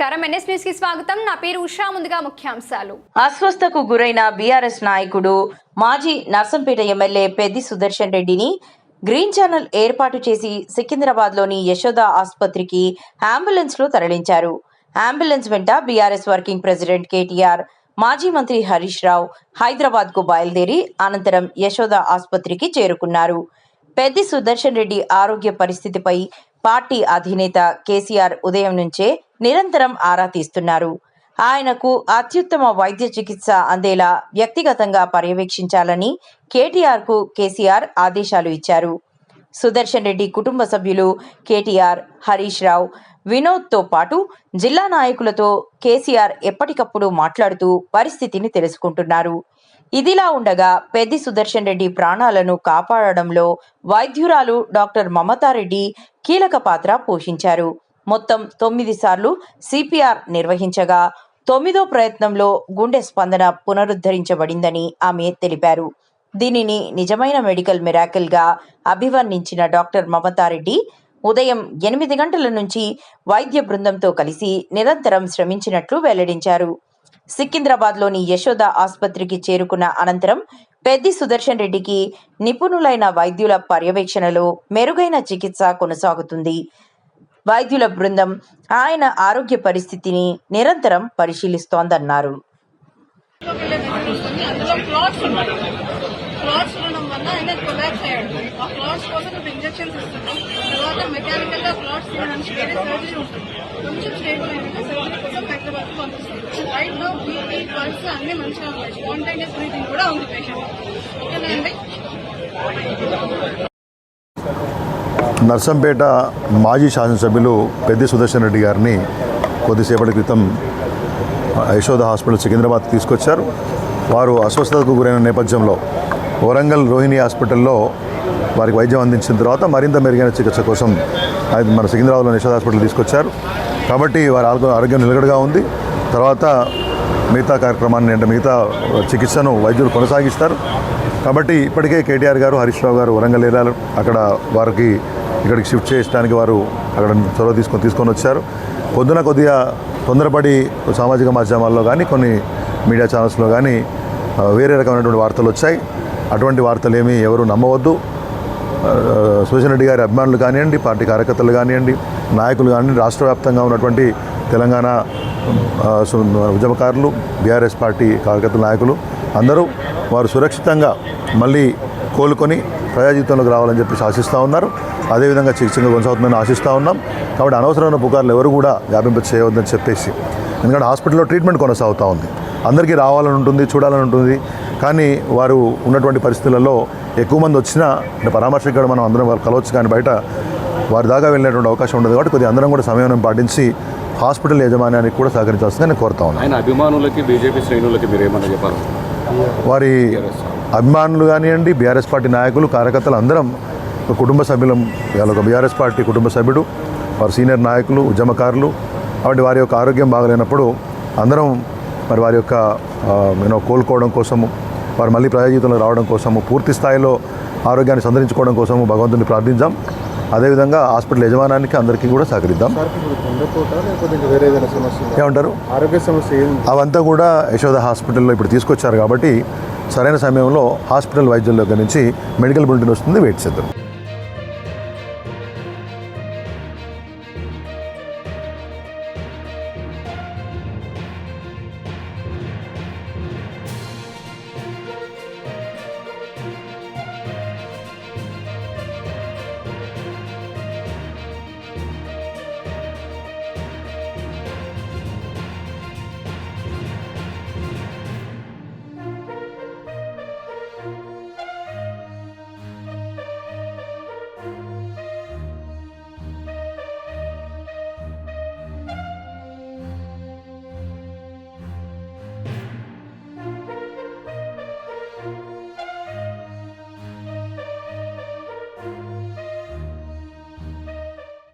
నమస్కారం NS news కి స్వాగతం. నా పేరు ఉషా. ముందుగా ముఖ్యాంశాలు. అస్వస్థకు గురైన బీఆర్ఎస్ నాయకుడు మాజీ నర్సంపేట ఎమ్మెల్యే పెద్ది సుదర్శన్ రెడ్డిని గ్రీన్ ఛానల్ ఏర్పాటు చేసి సికింద్రాబాద్లోని యశోద ఆసుపత్రికి అంబులెన్స్ లో తరలించారు. అంబులెన్స్ వెంట బీఆర్ఎస్ వర్కింగ్ ప్రెసిడెంట్ కేటీఆర్, మాజీ మంత్రి హరీష్ రావు హైదరాబాద్ కు బయలుదేరి అనంతరం యశోద ఆసుపత్రికి చేరుకున్నారు. పెద్ది సుదర్శన్ రెడ్డి ఆరోగ్య పరిస్థితిపై పార్టీ అధినేత కేసీఆర్ ఉదయం నుంచే నిరంతరం ఆరా తీస్తున్నారు. ఆయనకు అత్యుత్తమ వైద్య చికిత్స అందేలా వ్యక్తిగతంగా పర్యవేక్షించాలని కేటీఆర్కు కేసీఆర్ ఆదేశాలు ఇచ్చారు. సుదర్శన్ రెడ్డి కుటుంబ సభ్యులు కేటీఆర్, హరీష్ రావు, వినోద్తో పాటు జిల్లా నాయకులతో కేసీఆర్ ఎప్పటికప్పుడు మాట్లాడుతూ పరిస్థితిని తెలుసుకుంటున్నారు. ఇదిలా ఉండగా పెద్ది సుదర్శన్ రెడ్డి ప్రాణాలను కాపాడడంలో వైద్యురాలు డాక్టర్ మమతారెడ్డి కీలక పాత్ర పోషించారు. మొత్తం 9 సార్లు సిపిఆర్ నిర్వహించగా 9వ ప్రయత్నంలో గుండె స్పందన పునరుద్ధరించబడిందని ఆమె తెలిపారు. దీనిని నిజమైన మెడికల్ మిరాకిల్ గా అభివర్ణించిన డాక్టర్ మమతారెడ్డి ఉదయం 8 గంటల నుంచి వైద్య బృందంతో కలిసి నిరంతరం శ్రమించినట్లు వెల్లడించారు. సికింద్రాబాద్లోని యశోద ఆసుపత్రికి చేరుకున్న అనంతరం పెద్ది సుదర్శన్ రెడ్డికి నిపుణులైన వైద్యుల పర్యవేక్షణలో మెరుగైన చికిత్స కొనసాగుతుంది. వైద్యుల బృందం ఆయన ఆరోగ్య పరిస్థితిని నిరంతరం పరిశీలిస్తోందన్నారు. క్లాట్స్ ఉండడం వల్ల ఆయన కొలాప్స్ అయ్యాడు. ఆ క్లాట్స్ కోసం ఇప్పుడు ఇంజెక్షన్స్ ఇస్తున్నాం. తర్వాత మెకానికల్ గా క్లాట్స్ తీయడానికి వేరే సర్జరీ ఉంటుంది. కొంచెం స్టేబుల్ అయినాక సర్జరీ కోసం హైదరాబాద్ కు పంపిస్తాం. రైట్ నో బీపీ, పల్స్ అన్ని మంచిగా ఉన్నాయి. స్పాంటేనియస్ బ్రీతింగ్ కూడా ఉంది పేషెంట్. ఓకేనా అండి? నర్సంపేట మాజీ శాసనసభ్యులు పెద్ది సుదర్శన్ రెడ్డి గారిని కొద్దిసేపటి క్రితం యశోద హాస్పిటల్ సికింద్రాబాద్ తీసుకొచ్చారు. వారు అస్వస్థతకు గురైన నేపథ్యంలో వరంగల్ రోహిణి హాస్పిటల్లో వారికి వైద్యం అందించిన తర్వాత మరింత మెరుగైన చికిత్స కోసం మన సికింద్రాబాద్లో యశోద హాస్పిటల్ తీసుకొచ్చారు. కాబట్టి వారి ఆరోగ్యం నిలకడగా ఉంది. తర్వాత మిగతా కార్యక్రమాన్ని అంటే మిగతా చికిత్సను వైద్యులు కొనసాగిస్తారు. కాబట్టి ఇప్పటికే కేటీఆర్ గారు, హరీష్ రావు గారు వరంగల్ వెళ్ళారు. అక్కడ వారికి ఇక్కడికి షిఫ్ట్ చేయడానికి వారు అక్కడ చొరవ తీసుకొని వచ్చారు. పొద్దున కొద్దిగా తొందరపడి సామాజిక మాధ్యమాల్లో కానీ కొన్ని మీడియా ఛానల్స్లో కానీ వేరే రకమైనటువంటి వార్తలు వచ్చాయి. అటువంటి వార్తలు ఏమీ ఎవరు నమ్మవద్దు. సుదర్శన్ రెడ్డి గారి అభిమానులు కానివ్వండి, పార్టీ కార్యకర్తలు కానివ్వండి, నాయకులు కానివ్వండి, రాష్ట్ర వ్యాప్తంగా ఉన్నటువంటి తెలంగాణ ఉద్యమకారులు, బీఆర్ఎస్ పార్టీ కార్యకర్తల నాయకులు అందరూ వారు సురక్షితంగా మళ్ళీ కోలుకొని ప్రజా జీవితంలోకి రావాలని చెప్పి ఆశిస్తూ ఉన్నారు. అదేవిధంగా చికిత్సగా కొనసాగుతుందని ఆశిస్తూ ఉన్నాం. కాబట్టి అనవసరమైన పుకార్లు ఎవరు కూడా వ్యాపింప చేయవద్దని చెప్పేసి, ఎందుకంటే హాస్పిటల్లో ట్రీట్మెంట్ కొనసాగుతూ ఉంది. అందరికీ రావాలని ఉంటుంది, చూడాలని ఉంటుంది. కానీ వారు ఉన్నటువంటి పరిస్థితులలో ఎక్కువ మంది వచ్చినా అంటే పరామర్శకు మనం అందరం వాళ్ళు కలవచ్చు, కానీ బయట వారి దాకా వెళ్ళినటువంటి అవకాశం ఉండదు. కాబట్టి కొద్దిగా అందరం కూడా సమయం పాటించి హాస్పిటల్ యాజమాన్యానికి కూడా సహకరించాల్సిందని నేను కోరుతా ఉన్నాను. ఆయన అభిమానులకి, బీజేపీ శ్రేణులకి మీరు ఏమన్నా చెప్పారు? వారి అభిమానులు కానివ్వండి, బీఆర్ఎస్ పార్టీ నాయకులు, కార్యకర్తలు అందరం కుటుంబ సభ్యులం. ఒక బీఆర్ఎస్ పార్టీ కుటుంబ సభ్యుడు, వారు సీనియర్ నాయకులు, ఉద్యమకారులు. కాబట్టి వారి యొక్క ఆరోగ్యం బాగలేనప్పుడు అందరం మరి వారి యొక్క కోలుకోవడం కోసము, వారు మళ్ళీ ప్రజా జీవితంలో రావడం కోసము, పూర్తి స్థాయిలో ఆరోగ్యాన్ని సంతరించుకోవడం కోసము భగవంతుని ప్రార్థించాం. అదేవిధంగా హాస్పిటల్ యజమానానికి అందరికీ కూడా సహకరిద్దాం. ఏమంటారు? ఆరోగ్య సమస్య అవంతా కూడా యశోద హాస్పిటల్లో ఇప్పుడు తీసుకొచ్చారు. కాబట్టి సరైన సమయంలో హాస్పిటల్ వైద్యుల దగ్గర నుంచి మెడికల్ బులెటిన్ వస్తుంది. వెయిట్ చేద్దాం.